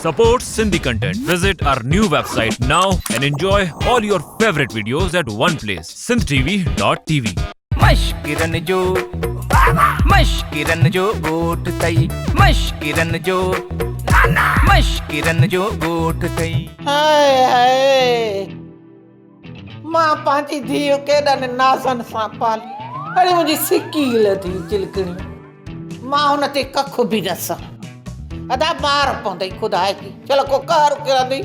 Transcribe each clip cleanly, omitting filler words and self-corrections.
supports Sindhi content. Visit our new website now and enjoy all your favorite videos at one place. sindhtv.tv. मश्किरन जो गोठ तई मश्किरन जो गोठ तई हाय हाय मां पंहिंजी धीउ केॾनि नाज़नि सां पाली अड़े मुंहिंजी सिकील थी चिलकणी मां हुन ते कख बि न सा अदा ॿार पवंदई ख़ुदा की चलो को कहर किरंदी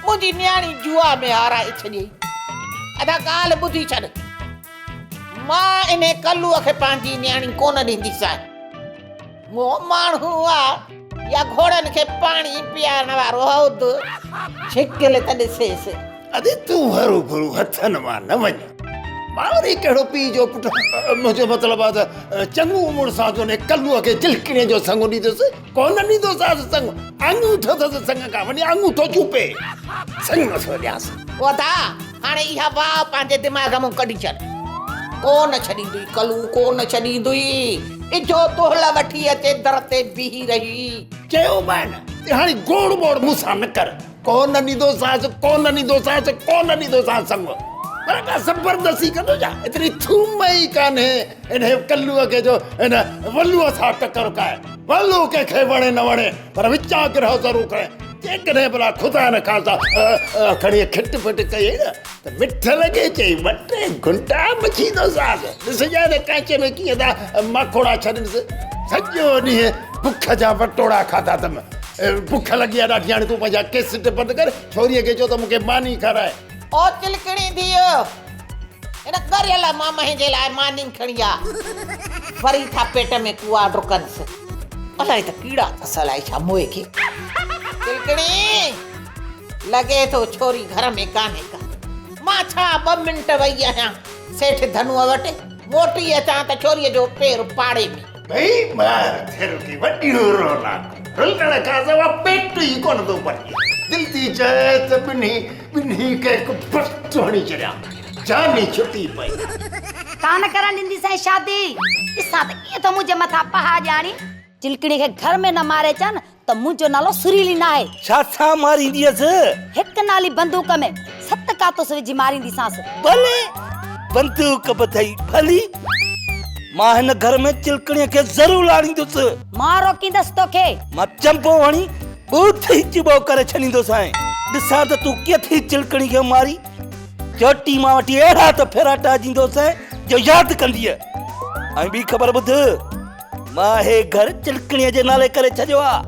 मुंहिंजी न्याणी जुआ में हाराए छॾियई अदा ॻाल्हि ॿुधी छॾ मां इन कल्लूअ खे पंहिंजी न्याणी कोन ॾींदीसांइ उहो माण्हू आहे या घोड़नि खे पाणी पीआरण वारो हौद छिकिल त ॾिसेसि अरे तूं हरू भरू हथनि मां न वञ मां वरी कहिड़ो पीउ जो पुटु मुंहिंजो मतिलबु आहे त चङो मुड़ुसां जो ने कल्लूअ खे चिलकणीअ जो संग ॾींदुसि कोन ॾींदोसांसि संग अंगूठो अथसि संग खां वञी अंगूठो चूपे संग नथो ॾियांसि वधा हाणे इहा वाह पंहिंजे दिमाग़ मां कढी छॾ कोन छॾींदुई कलू कोन छॾींदुई इजो तोहला वठी अचे दर ते बीही रही चयो ॿाहिरि न हाणे गोड़ बोड़ मूंसां न कर कोन ॾींदोसांसि संग पर का ज़बरदस्ती कंदो छा एतिरी थूम ई कान्हे इन कल्लूअ खे जो इन वल्लूअ सां टकर काए वल्लू कंहिंखे वणे न वणे पर विचां गिरहो ज़रूरु करे जेकॾहिं भला ख़ुदा न खासा खणी खिट फिट कई न त मिठ लॻे चई ॿ टे घुंटा मचींदोसांसि ॾिसजांइ त कांचे में कीअं था माखोड़ा छॾींदुसि सॼो ॾींहुं बुख जा वटोड़ा खाधा अथमि बुख लॻी आहे ॾाढी हाणे तूं पंहिंजा केस बंदि कर छोरीअ खे चओ त मूंखे मानी खाराए ओ चिलकणी धीउ हिन गरियल मामे जे लाइ मानी खणी आ वरी था पेट में कुआ डुकनसि अलाए त कीड़ा अथसि अलाए छा मोए खे चिलकणी लॻे थो छोरी घर में कान्हे का मां छा 2 मिंट वेई आहियां सेठ धनुअ वटि मोटी अचां त छोरीअ जो पेर पाड़े में भई मार थियल की वॾी रौनक रुलण खां सवाइ पेट ई कोन थो पटे दिलि थी चए त ॿिन्ही खे हिकु बस्त हणी छॾियां जानी छुटी पई कान करण ॾींदी साईं शादी ॾिसां त कीअं त मुंहिंजे मथां पहा ॼाणी चिलकड़ी खे घर में न मारे चन त मुंहिंजो नालो सुरीली न आहे छा था मारींदीअसि हिकु नाली बंदूक में 7 कारतूस विझी मारींदीसांसि भले बंदूक बथई भली मां हिन घर में चिलकड़ीअ खे ज़रूरु लाड़ींदुसि मां रोकींदसि तोखे मां चंपो हणी ॿूथी चिबो करे छॾींदोसांइ ॾिसां त तूं कीअं चिलकड़ी खे मारी चोटी मां वठी अहिड़ा त फेराटा ॾींदोसांइ जो यादि कंदीअ ऐं ॿी ख़बर ॿुध मां हे घर चिलकड़ीअ जे नाले करे छॾियो आहे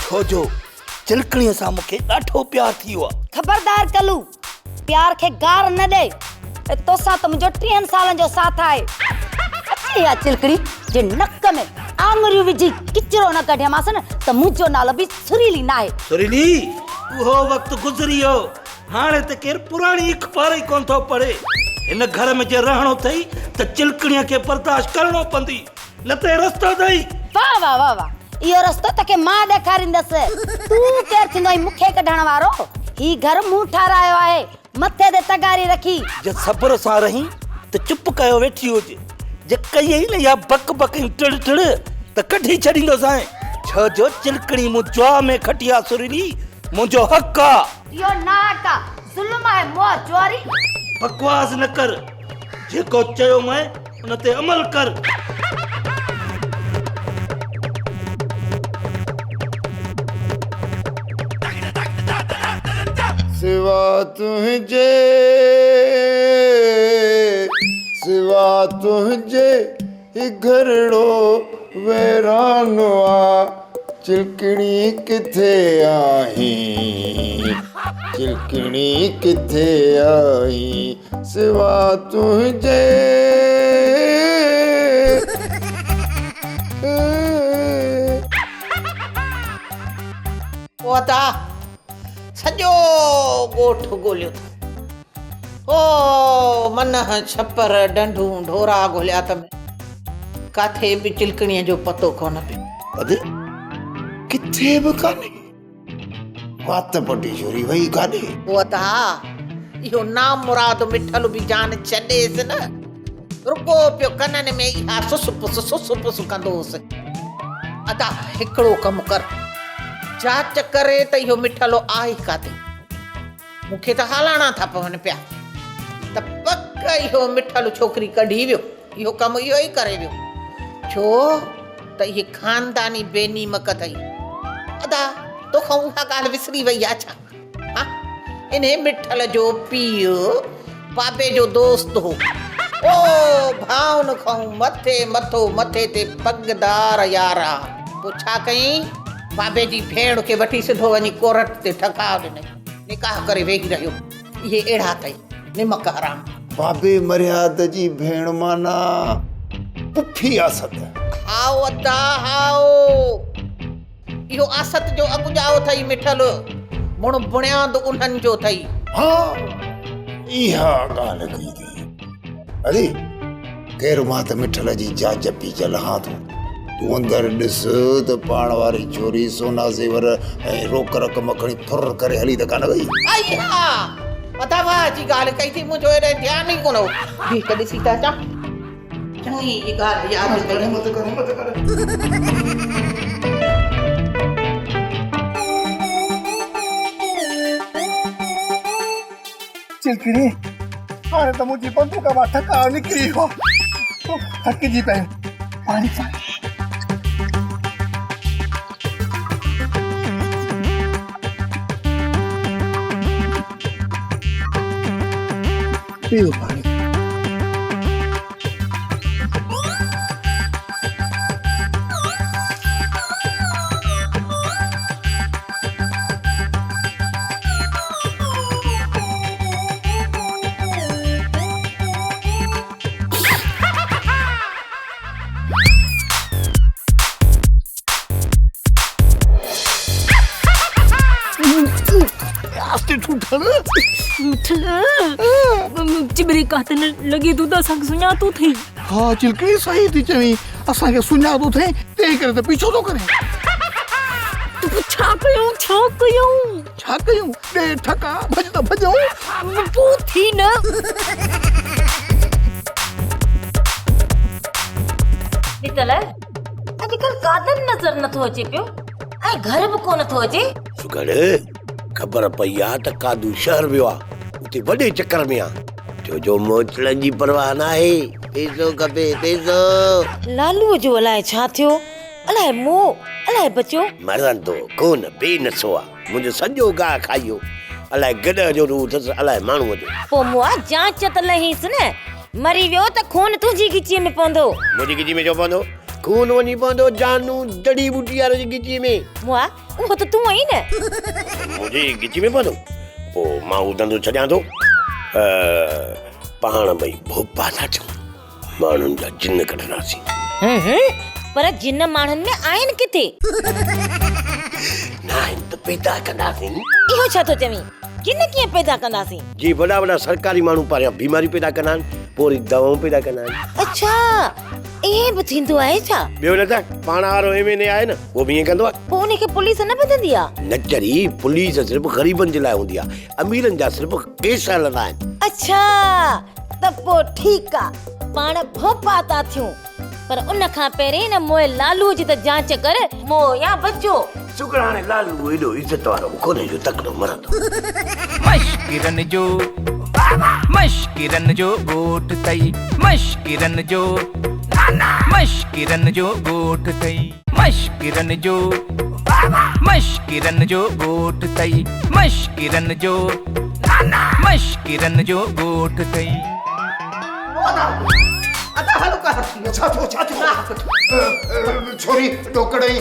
छो जो चिलकड़ीअ सां मूंखे ॾाढो प्यार थी वियो आहे खबरदार कलू प्यार खे गार न ॾे तोसां त मुंहिंजो 30 सालनि जो साथ आहे अची या चिलकड़ी जे नक में आङुरियूं विझी किचिरो न कढियामांसि न त मुंहिंजो नालो बि सुरीली न आहे सुरीली उहो वक़्तु गुज़री वियो हाणे त केरु पुराणी अख़बार ई कोन थो पढ़े हिन घर में जे रहणो अथई त चिलकड़ीअ खे बर्दाश्त करणो पवंदी न त रस्तो अथई वाह वाह वाह वाह इहो रस्तो तोखे मां ॾेखारींदसि तूं केरु थींदो मुखे कढण वारो ही घर मूं ठारायो आहे मथे ते तगारी रखी जे सब्र सां रही त चुप कयो वेठी हुजे जे कई न या बक बक टिड़ टिड़ त कढी छॾींदोसांइ छो जो चिलकड़ी मूं जुआ में खटी आहे सुरीली मुंहिंजो हक़ आहे इहो नाहक आहे ज़ुल्म आहे मोह चोरी बकवास न कर जेको चयो मैं उन ते अमल कर सिवा तुंहिंजे घरड़ो वैरानो आ चिलकड़ी किथे आहीं चिलकड़ी किथे आहीं सिवा तुंहिंजे वधा सॼो ॻोठ ॻोल्हियो ओ मन छपर डंडूं ढोरा ॻोल्हिया त काथे बि चिलकणीअ जो पतो कोन पियो अरे किथे बि कान्हे वात पटी छोरी वई कान्हे वधा इहो नाम मुराद मिठल बि जान छॾेसि न रुको पियो कननि में इहा सुसु पुसु कंदोसि अदा हिकिड़ो कमु कर जांच करे त इहो मिठलो आहे काथे मूंखे त हालाणा था पवनि पिया त पक इहो मिठल छोकिरी कढी वियो इहो कमु इहो ई करे वियो छो त इहे खानदानी बेनीमक अथई अदा तोखां उहा ॻाल्हि विसरी वई आहे छा हा इन मिठल जो पीउ बाबे जो दोस्त हो ओ भाउन खां मथे मथो मथे ते पगदार यारा पोइ छा कयईं बाबे जी भेण खे वठी सिधो वञी कोरट ते ठका ॾिनई निकाह करे वेही रहियो इहे अहिड़ा अथई निमक हराम बाबे मर्याद जी भेण माना पुफी आसत हाओ अदा हाओ इहो आसत जो अॻुजाओ अथई मिठल मुण बुनियाद उन्हनि जो अथई हाँ इहा ॻाल्हि कई थी अरे केरु मां त मिठल जी जांच पई चल हा तूं अंदरि ॾिस त पाण वारी छोरी सोना ज़ेवर ऐं रोक रक़म खणी फुर करे हली त कान वई अया पतावा जी ॻाल्हि कई थी मुंहिंजो हेॾे ध्यानु ई कोन हो बीह त ॾिसी था अचां चङी ई ॻाल्हि यादि चिलकड़ी हाणे त मुंहिंजी बंदूक मां ठका निकिरी हो थकिजी पियो पाणी पियो पाणी चिबरी कातन लगी तू त असांखे सुञातो थी हाँ चिलकड़ी सही थी चवी असांखे सुञातो थे तंहिं करे त पीछो थो करे तू छा कयूं ॾे ठका भॼ त भॼूं तू थी न नितल अॼुकल्ह कादन नज़र नथो अचे पियो ऐं घर बि कोन थो अचे सुगड़ ख़बर पई आहे त कादू शहर वियो आहे उते वॾे चक्कर में आहे जो मोचड़नि जी परवाह न आहे पैसो खपे पैसो लालूअ जो अलाए छा थियो अलाए मोह अलाए बचियो मरंदो कोन बेनसो आहे मुंहिंजो सॼो गाह खाइयो अलाए गॾ जो रूह अथसि अलाए माण्हूअ जो पोइ मुआ जांच त लहींसि न मरी वियो त खून तुंहिंजी गिचीअ में पवंदो मुंहिंजी गिची में छो पवंदो खून वञी पवंदो जानू जड़ी बूटी वारे जी गिची में मुआ उहो त तूं आई न मुंहिंजी गिची में पवंदो पोइ मां हू धंधो छॾियां थो पाण भई भोपा था चऊं माण्हुनि जा जिन कढंदासीं पर जिन माण्हुनि में आहिनि किथे न आहिनि त पैदा कंदासीं इहो छा थो चवीं जिन कीअं पैदा कंदासीं जी वॾा वॾा सरकारी माण्हू पहिरियां बीमारी पैदा कंदा आहिनि पोइ दवाऊं पैदा कंदा आहिनि अच्छा इहे बि थींदो आहे छा ॿियो न त पाण वारो एमएलए आहे न उहो बि ईअं कंदो आहे पोइ उनखे पुलिस न ॿधंदी आहे न चरी पुलिस सिर्फ़ु ग़रीबनि जे लाइ हूंदी आहे अमीरनि जा सिर्फ़ु केस हलंदा आहिनि अच्छा त पोइ ठीकु आहे पाण भोपा था थियूं पर उन खां पहिरीं न मोए लालूअ जी त जांच कर मोह या बचो शुक्र हाणे लालू एॾो इज़त वारो कोन्हे जो तकड़ो मरंदो मश्किरन जो गोठ तई मश्किरन जो गोठ तई मश्किरन जो गोठ तई मश्किरन जो गोठ तई अदा हलका हथियो छा थियो छोरी डोकड़ई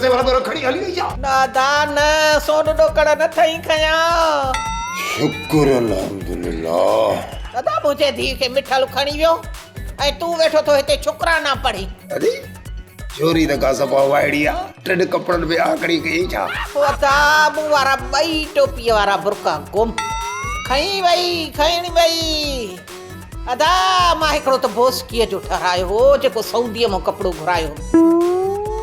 ज़ेवर वर खड़ी हली वई आहे दादा न सोन डोकड़ न थई खया शुक्र अल्हम्दुलिल्लाह दादा मुझे धी के मिठल खणी वियो ऐं तू वेठो तो हिते शुक्राना पढ़ी अरे छोरी त का सफ़ा वाइड़ी आहे टिन कपड़नि में आकड़ी कई छा दादा मूं वारा ॿई टोपीअ वारा बुरका गुम खणी वई अदा मां हिकिड़ो त बोस्कीअ जो ठहारायो हो जेको सऊदीअ मां कपिड़ो घुरायो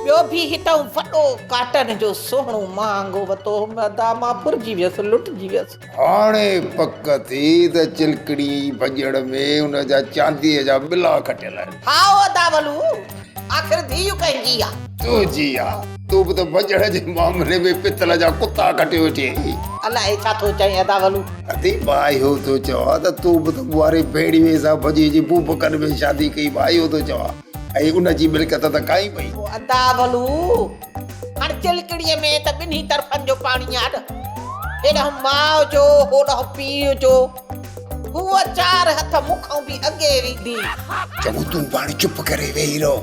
ॿियो बि हितां वॾो काटन जो सुहिणो महांगो वरितो अदा मां फुरजी वियसि लुटिजी वियसि हाणे पक थी त चिलकड़ी भॼण में हुन जा चांदीअ जा बिला खटियल आहिनि हाओ अदा वलू आखिर धीउ कंहिंजी आहे? तू जी आहे, तू बि त बजड़ जे मामले में पितल जा कुता कटे वेठी आहीं। अलाए छा थो चई अदावलू। अदी भाई हो तो चवा त तू बि त बुआरे भेड़ी में सा भजी जी बूबकर में शादी कई भाई हो तो चवा ऐं उन जी मिल्कियत त काई पई। अदावलू हाणे चिलकड़ीअ में त ॿिन्ही तरफ़नि जो पाणी आहे न, हेॾां माउ जो होॾां पीउ जो। हूअ 4 हथ मुखों बि अॻे वेंदी। चङो तूं पाणी चुप करे वेही रहो,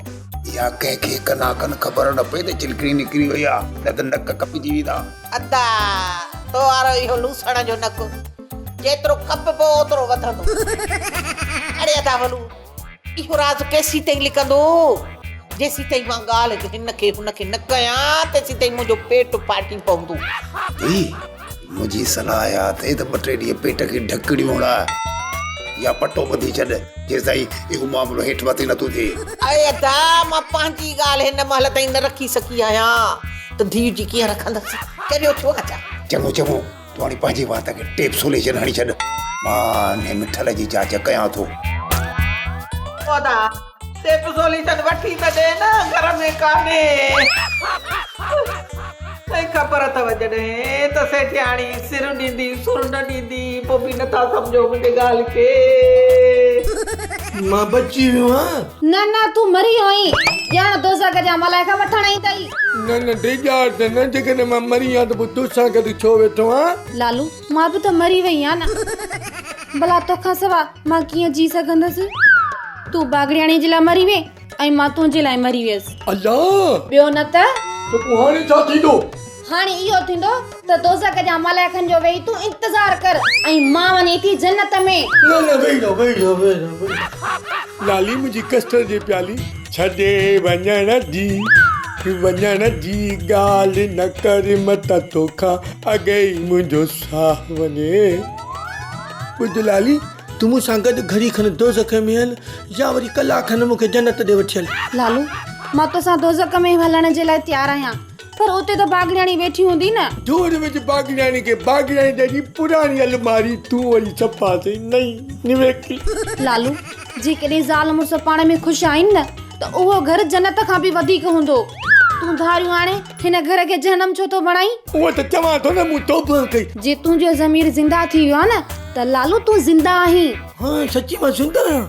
या कंहिंखे कना कन ख़बर न पए त चिलकड़ी निकिरी वई आहे, न त नक कपजी वेंदा। अदा तो वारो इहो लूसण जो नक जेतिरो कपबो ओतिरो वधंदो। अड़े अदावलू इहो राज़ केसी ताईं लिकंदो? जेसी ताईं मां ॻाल्हि हिनखे हुनखे न कयां तेसी ताईं मुंहिंजो पेट फाटी पवंदो। मुंहिंजी सलाह आहे त 2-3 ॾींहं पेट खे ढकड़ियूं हणा या पटो ॿधी छॾ जेसिताईं इहो मामिलो हेठि मथे नथो थिए। अरे अदा मां पंहिंजी ॻाल्हि हिन महिल ताईं न रखी सघी आहियां त धीउ जी कीअं रखंदसि? करियो छो अचा? चङो चङो तूं हाणे पंहिंजी वात खे टेप सोल्यूशन हणी छॾ, मां हिन मिठल जी जांच कयां थो। ओदा टेप सोल्यूशन वठी त ॾे न, घर में कान्हे। ख़बर अथव जॾहिं त सेठियाणी सिर ॾींदी सुर न ॾींदी, पोइ बि नथा सम्झो मुंहिंजी ॻाल्हि खे। मां बची वियो आहियां। न तू मरी वई, ॼाण दोज़ख जा मलाइका वठण ई तई। न डेजा न जेकॾहिं मां मरी आहियां त पोइ तोसां गॾु छो वेठो आहियां? लालू मां बि त मरी वई आहियां न, भला तोखां सवा मां कीअं जी सघंदसि? तू बागड़ियाणी जे लाइ मरी वे ऐं मां तुंहिंजे लाइ मरी वियसि। अल्लाह ॿियो न त पोइ हाणे छा थींदो? हाणे इहो थींदो त दोज़ख जा मलाइकनि जो वेही तूं इंतज़ार कर ऐं मां वञी थी जन्नत में। न वेही रहो। लाली मुंहिंजी कस्टर जी प्याली छॾे वञण जी ॻाल्हि न कर, मत तोखां अॻे ई मुंहिंजो साह वञे। ॿुध लाली, तूं मूंसां गॾु घड़ी खनि दोज़ख में हल या वरी कलाक खनि मूंखे जन्नत ॾे वठी हल। लालू मां तोसां दोज़ख में हलण जे लाइ तयारु आहियां, पर उते त बागड़ियाणी वेठी हूंदी न। दूर में बागड़ियाणी खे बागड़ियाणी ॾाढी पुराणी अलमारी, तूं वरी सफ़ा थी नई निवेकी। लालू जेकॾहिं ज़ाल मुड़ुस पाण में ख़ुशि आहिनि न त उहो घर जन्नत खां बि वधीक हूंदो। तूं धारियूं हाणे हिन घर खे जहनम छो थो बणाई? उहो त चवां थो न, मूं तौबा कई। जे तुंहिंजो ज़मीर ज़िंदा थी वियो आहे न त लालू तूं ज़िंदा आहीं। हाँ सच्ची मां ज़िंदा आहियां,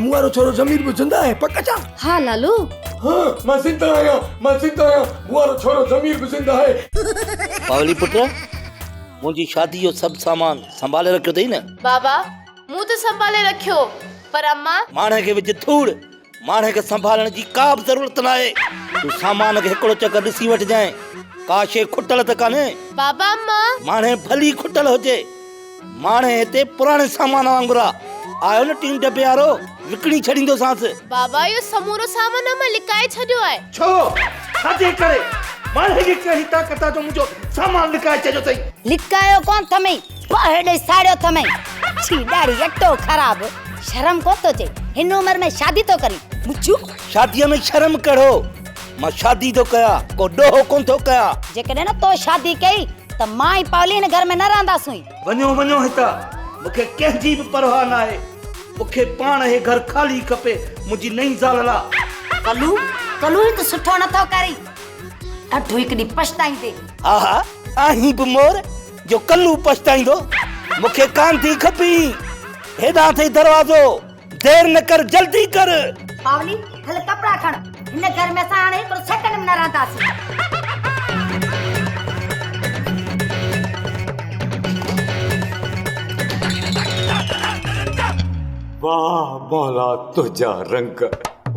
मूं वारो छोरो ज़मीर बि ज़िंदा आहे, पक छा? हाँ लालू हाँ मां ज़िंदा आहियां, मूं वारो छोरो ज़मीर बि ज़िंदा आहे। पावली पुत्र, मुंहिंजी शादी जो सभु सामान संभाले रखियो अथई न? बाबा मूं त संभाले रखियो, पर अम्मा माणे खे विझ धूड़, माणे खे संभालण जी का बि ज़रूरत न आहे। तूं सामान खे हिकिड़ो चकर ॾिसी वठिजांइ, का शइ खुटल त कान्हे। बाबा अम्मा माणे भली खुटल हुजे, माणे हिते पुराणे सामान वांगुरु आयो न 3 दॿे वारो, विकिणी छॾींदोसांसि। बाबा इहो समूरो सामान मां लिकाए छॾियो आहे। छो छाजे करे? माणे खे कहिड़ी ताक़त आहे जो मुंहिंजो सामान लिकाए छॾियो अथई? लिकायो कोन थमई, हेॾे साड़ियो थमई। छी ॾाढी अटो ख़राब, शर्म को तो चे? हिन उम्र में शादी तो करी मुचू? शादीअ में शर्म करो, मां शादी तो कया, को ॾोहो कोन थो कया। जेकॾहिं न तो शादी कई त मां ई पावली हिन घर में न रहंदासीं। वञो हितां, मूंखे कंहिंजी बि परवाह न आहे। मूंखे पाण हे घर ख़ाली खपे, मुंहिंजी नई ज़ाल लाइ। कलू ही तो सुठो नथो करी, ॾाढो हिकु ॾींहुं पछताईंदे। आहा आहीं बि मोर जो कल्लू पछताईंदो, मूंखे कान थी खपी। हेॾां अथई दरवाज़ो, देर न कर, जल्दी कर। पावली हल कपड़ा खण, हिन घर में असां हाणे हिकिड़ो सेकंड में न रहंदासीं। वाह मौला तुझा रंग,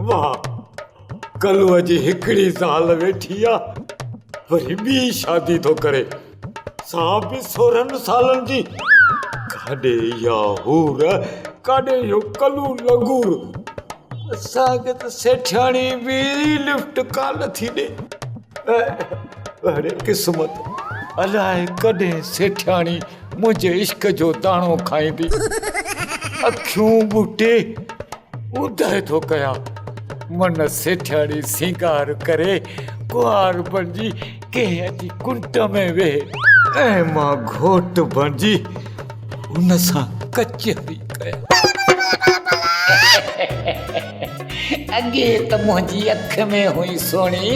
वाह कलूअ जी हिकिड़ी ज़ाल वेठी आ, वरी ॿी शादी थो करे, सां बि 16 सालनि जी। काॾे इहा हूर, काॾे इहो कलू लगूर। असांखे त सेठियाणी बि लिफ्ट कान थी ॾे। अरे क़िस्मत, अलाए कॾहिं सेठियाणी मुंहिंजे इश्क जो दाणो खाईंदी। अखियूं ॿूटे उधाए थो कया, मन सेठियाणी सिंगार करे कुंवार बणिजी कंहिं अची कुंट में वेह ऐं मां घोट बणिजी उन सां कचहरी कया। अगे तो मुझी अख में हुई सोनी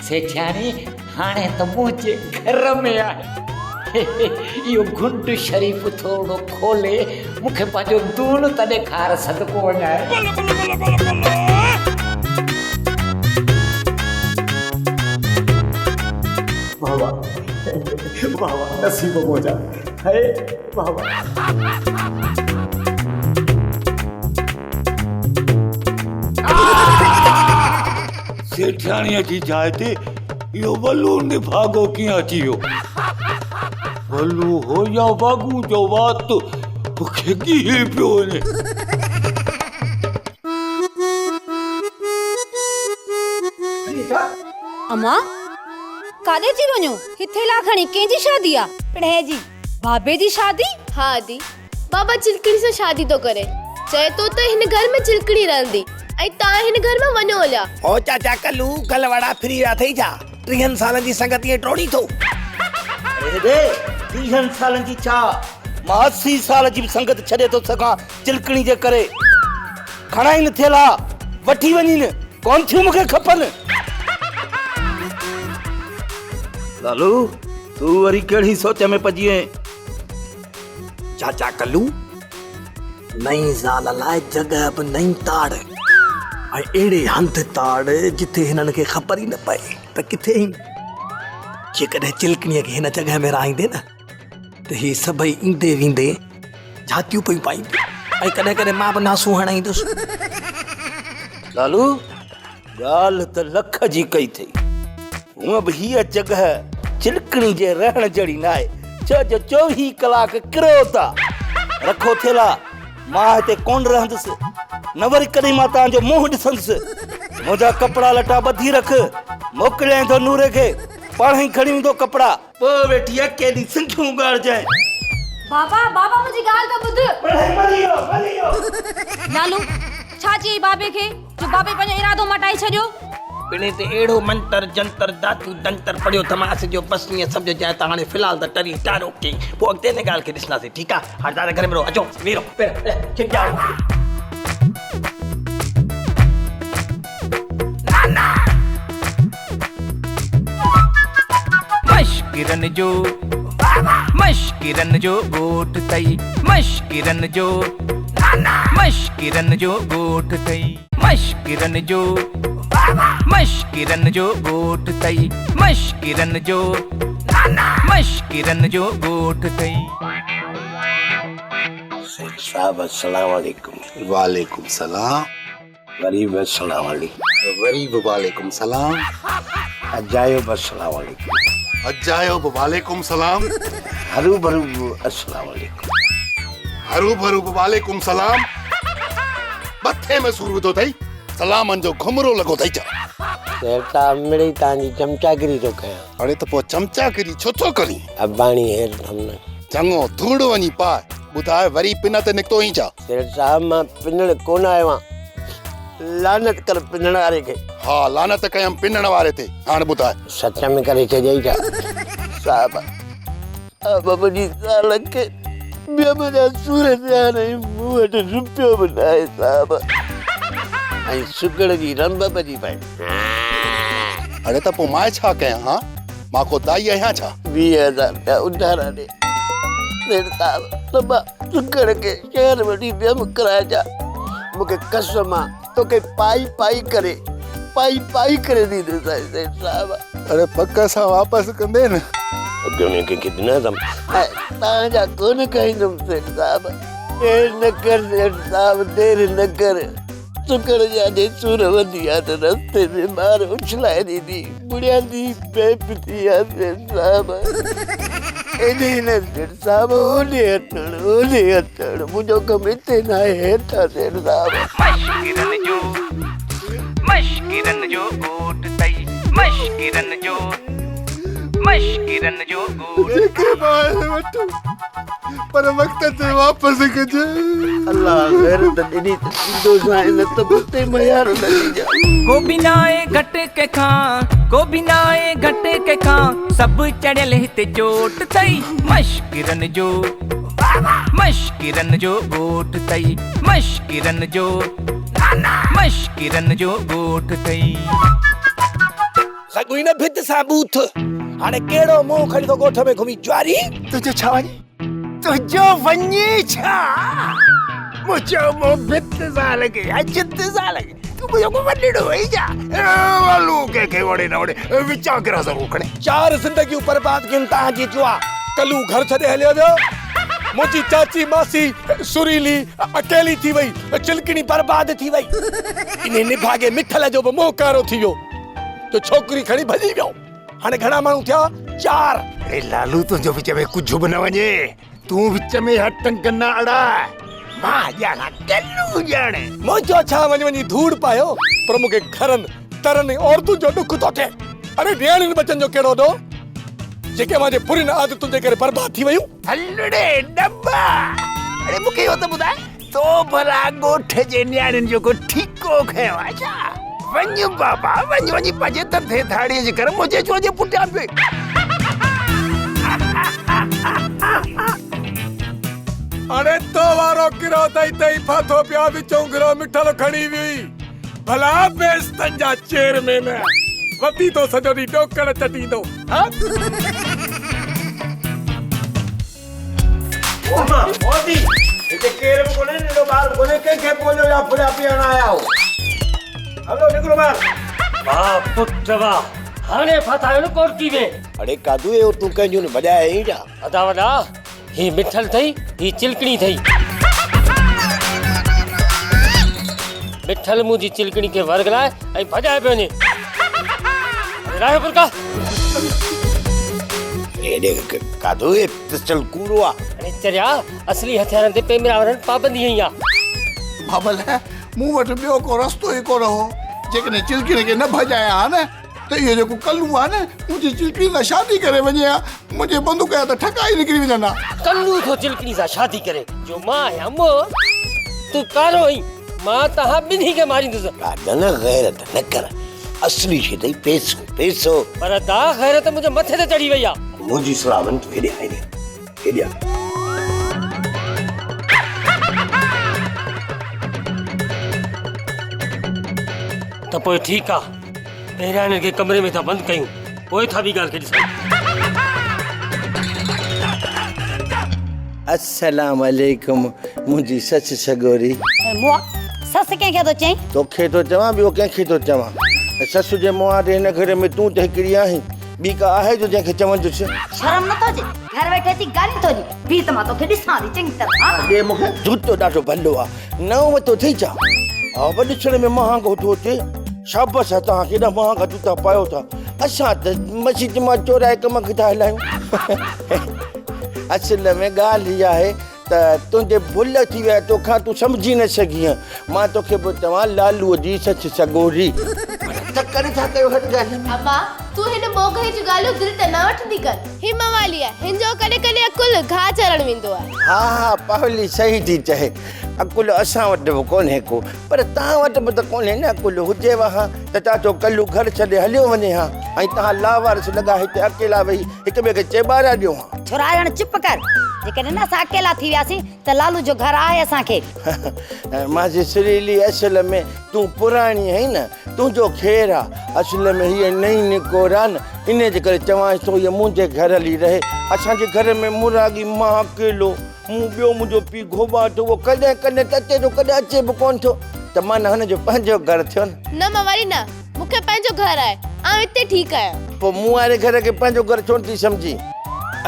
सेठानी हाणे तो मुझे घर में आहे यो घुंट शरीफ थोड़ो खोले मुखे पांजो दून तने खार सदको वणाए बाबा बाबा नसीब मोजा है बाबा सेठाणीअ जी जाइ ते इहो वलू निभागो कीअं अची वियो वलू हो या वागू जो वात मूंखे कीअं पियो वञे अम्मा काॾे थी वञो हिते ला खणी कंहिंजी शादी आ पिणे जी बाबे जी शादी हाँ दी बाबा चिलकड़ी से शादी तो करे चए तो हिन घर में चिलकड़ी रहंदी ऐं तव्हां हिन घर में वञो हलिया ओ चाचा कल्लू कल वड़ा फ्री विया थई छा 30 सालनि जी संगत इहे टोड़ी थो अरे रे 30 सालनि जी छा मां 80 साल जी संगत छॾे थो सघां चिलकणी जे करे खणाई न थियला वठी वञी न कोन थियूं मूंखे खपनि लालू तू वरी कहिड़ी सोच में पजी वएं चाचा कल्लू नई ज़ाल लाइ जगह बि नई ताड़ ऐं अहिड़े हंधि ताड़ जिथे हिननि खे ख़बर ई न पए त किथे जेकॾहिं चिलकणीअ खे हिन जगह में रहाईंदे न त ही सभई ईंदे वेंदे झातियूं पियूं पाईंदियूं ऐं कॾहिं कॾहिं मां बि नासूं हणाईंदुसि लालू ॻाल्हि त लख जी कई थई हूअं बि हीअ जगह चिलकणी जे रहण जहिड़ी न आहे छो जो 24 कलाक किरो था रखो थियला मां हिते कोन रहंदुसि न वरी कॾहिं मां तव्हांजो मुंहुं ॾिसंदुसि मुंहिंजा कपिड़ा लटा ॿधी रख मोकिलियां थो नूरे खे पाण ई खणी ईंदो कपिड़ा पोइ वेठी केॾी सिंखियूं ॻाढ़जांइ बाबा बाबा मुंहिंजी ॻाल्हि त ॿुध लालू छा चई बाबे खे जो बाबे पंहिंजो इरादो मटाए छॾियो पिणे ते अहिड़ो मंतर जंतर दातू दंतर पढ़ियो थमास जो बस ईअं सम्झ जाए त हाणे फ़िलहाल त टरी टारो की पोइ अॻिते हिन ॻाल्हि खे ॾिसंदासीं ठीकु आहे हाणे तव्हां घर में रहो अचो वीरो ठीकु आहे मशकिरन जो गोठ तई मशकिरन जो गोठ तई मशकिरन जो गोठ तई मशकिरन जो गोठ तई साहब अस्सलाम वालेकुम वालेकुम सलाम गरीब अस्सलाम वालेकुम गरीब वालेकुम सलाम अजायब अस्सलाम वालेकुम अजायो वालेकुम सलाम हरू भरू अस्सलाम वालेकुम हरू भरू वालेकुम सलाम मथे में सूर विधो अथई सलामनि जो घुमरो लॻो अथई छा सेठा मिड़ी तव्हांजी चमचागिरी थो कयां हाणे त पोइ चमचागिरी छो थो करी अबाणी हेर थमन चङो धूड़ वञी पाए ॿुधाए वरी पिन ते निकितो ई छा सेठ साहब मां पिनण कोन आयो आहियां लानत कर पिनण वारे खे हा लानत कयमि पिनण वारे ते हाणे ॿुधाए सच में करे छॾियई छा साहब बाबा जी साल के ॿिया मुंहिंजा सूर थिया न मूं वटि रुपियो बि न आहे साहब ऐं सुकड़ जी रंब बची पए हाणे त पोइ मां छा कयां हा मां को दाई आहियां छा 20,000 रुपया उधार ॾे सेठ साहब त मां सुकड़ खे शहर वठी वियमि कराए मूंखे कसम आहे तोखे पाई करे ॾींदुसि सेठ साहब अरे पक सां वापसि कंदे न अॻियों कंहिंखे ॾिनसि तव्हांजा कोन खाईंदुमि सेठ साहब देर न कर सेठ साहब देर न कर सुकड़ जा जे सूर वधी आहे त रस्ते में ॿार उछलाए ॾींदी बुढ़िया थी बेप थी आहे सेठ साहब एॾे न सेठ साहब ओॾे अचणु मुंहिंजो कमु हिते न आहे हेठां सेठ साहब मशकिरन जो गोठ तई मशकिरन जो गोठ जेके बाल वठो पर वक्त ते वापस कजे अल्लाह गैरत ॾिनी त ईंदो सां न त पुते मयार लॻी जा को बिना ए घट के खां सब चढ़ियल हिते चोट तई मशकिरन जो गोठ तई मशकिरन मश्किरन जो ॻोठ अथई सगुई न भित सां बूथ हाणे कहिड़ो मुंहुं खणी थो ॻोठ में घुमी ज्वारी तुझो छा वञे तुझो वञे छा मुंहिंजो मुंहुं भित सां लॻे या जित सां लॻे तूं मुंहिंजो वॾड़ो वई जा वालू कंहिंखे वणे न वणे विचां किरां ज़रूरु खणे 4 ज़िंदगियूं बर्बाद कयूं तव्हांजी जुआ कलू घर छॾे हलियो वियो मुंहिंजी चाची मासी सुरीली अकेली थी वई चिलकणी बर्बाद थी वई इन निभागे मिठल जो बि मोह कारो थी वियो तो छोकिरी खणी भॼी वियो हाणे घणा माण्हू थिया 4 अरे लालू तुंहिंजो विच में कुझु बि न वञे तूं विच में हटंग न अड़ा मां ॼाणा कल्लू ॼाणे मुंहिंजो छा वञी धूड़ पायो पर मूंखे घरनि तरनि औरतुनि जो ॾुख थो थिए अरे ॾियाणियुनि बचनि जो कहिड़ो ॾो जेके मुंहिंजे बुरियुनि आदतुनि जे करे बर्बाद थी वयूं हलड़े डब्बा अरे मूंखे इहो त ॿुधाए तो भला ॻोठ जे न्याणियुनि जो को ठीको खयो आहे छा वञ बाबा वञी पंहिंजे धंधे धाड़ीअ जे करे मुंहिंजे चो जे पुठियां पियो अरे तो वारो किरो तई फाथो पिया विचों गिरो मिठल खणी हुई भला बेस्तन जा चेयरमैन वती तो सॼो ॾींहुं ॾोकड़ चटींदो मोदी हिते केर बि कोन्हे नंढो ॿार कोन्हे कंहिंखे पोलियो या फुलिया पीअण आया हो हलो निकिरो ॿाहिरि वाह पुट वाह हाणे फाथायो न कोर्टी में अरे कादू ये तू कंहिंजो न बजाया ही जा अदा वॾा ही मिठल थई ही चिलकणी थई मिठल मुंहिंजी चिलकणी खे वरगलाए ऐं भॼाए पियो वञे रायो पुरका एॾे कादू ये पिस्टल कूड़ो आहे अरे चरिया असली हथियारनि ते पेमरा वारनि पाबंदी हई आहे बाबल मूं वटि ॿियो को रस्तो ई कोन हो जेकॾहिं चिलकणी खे न भॼाया हा न त इहो जेको कल्लू आहे न मुंहिंजी चिलकणी सां शादी करे वञे हा मुंहिंजे बंदूक जा त ठका ई निकिरी वञनि हा कल्लू थो चिलकणी सां शादी करे जो मां आहियां मो तूं कारो आई मां तव्हां ॿिन्ही खे मारींदुसि न गैरत न कर असली शइ अथई पैसो पैसो पर दा गैरत मुंहिंजे मथे ते चढ़ी वई आहे मुंहिंजी सलाह मन तूं हेॾे त पोइ ठीकु आहे पहिरियां हिननि खे कमरे में था बंदि कयूं पोइ था बि ॻाल्हि खे ॾिसूं अस्सलाम वालेकुम मुंहिंजी ससु सगोरी सस कंहिंखे थो चई तोखे थो चवां ॿियो कंहिंखे थो चवां ससु जे मुंहं ते हिन घर में तूं त हिकिड़ी आहीं ॿी का आहे जो जंहिंखे चवंदुसि शर्म नथो अचे घर वेठे थी ॻाल्हि थो ॾे बी त मां तोखे ॾिसां थी चङी तरह ॿिए मूंखे जूतो ॾाढो भलो आहे नओं वरितो थई छा हा वॾे ॾिसण में महांगो थो अचे शाबाश आहे तव्हां केॾा महांगा जूता पायो था असां त मस्जिद मां चोराए कम खे था हलायूं असुल में ॻाल्हि इहा आहे त तुंहिंजे भुल थी विया तोखां तूं सम्झी न सघी मां तोखे बि चवां लालूअ जी सचु सगोरी त करे छा कयो हट ॻाल्हि अम्मा तू हिन मोगरे जी ॻाल्हियूं दिलि ते न वठंदी कर ही मवाली आहे हिन जो कॾहिं कॾहिं अकुल घाह चरण वेंदो आहे हा पावली सही थी चए अकुल असां वटि बि कोन्हे को पर तव्हां वटि बि त कोन्हे न अकुल हुजेव हा त तव्हां चओ कल्लू घर छॾे हलियो वञे हा ऐं तव्हां लावारस लॻा हिते अकेला वेही हिक ॿिए खे चेॿारा ॾियो हा छोरा हाणे चुप कर जेकॾहिं न असां अकेला थी वियासीं त लालू जो घर आहे असांखे मुंहिंजी सुरीली असल में तूं पुराणी आहीं न तुंहिंजो ख़ैरु आहे असल में हीअ नई निकोर आहे न इन जे करे चवांसि थो हीअ मुंहिंजे घर हली रहे असांजे घर में मुरागी मां अकेलो मूं ॿियो मुंहिंजो पीउ घोबाटो उहो कॾहिं कॾहिं त अचे थो कॾहिं अचे बि कोन थो त माना हुनजो पंहिंजो घर थियो न मवाली न मूंखे पंहिंजो घर आहे आउं हिते ठीकु आहियां पोइ मूं वारे घर खे पंहिंजो घर छो थी सम्झी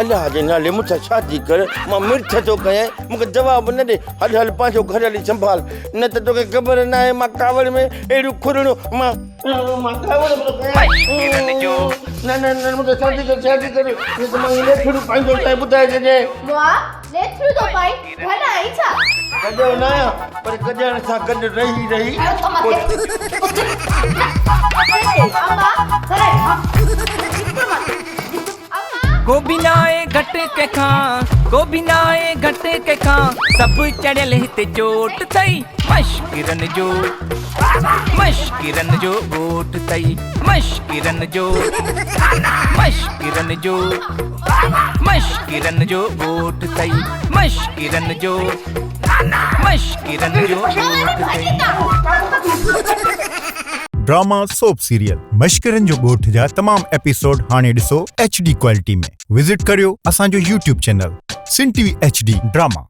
अलाह जे नाले मूंसां शादी कर मां मिर्च थो कयां मूंखे जवाबु न ॾे हल हल पंहिंजो घर हली संभाल न त तोखे ख़बर न आहे मां कावड़ में अहिड़ियूं खुरणियूं मां कावड़ न मूंखे शादी कर न त मां लेखड़ियूं पंहिंजो चाहे ॿुधाए छॾे लेथरू तो पाई घर आई छा कॾहिं न आहियां पर कॾहिं सां गॾु रही गोबिनाए घट के खां गोबिनाए घट के खां सब चढ़ियल हिते चोट थई मश्किरन जो ॻोठ थई मश्किरन जो ॻोठ थई मश्किरन जो मश्किरन जो ॻोठ ड्रामा सोप सीरियल मश्किरन जो ॻोठ जा तमाम एपिसोड हाणे ॾिसो HD क्वालिटी में। विजिट करियो असांजो YouTube चैनल सिन TV HD ड्रामा।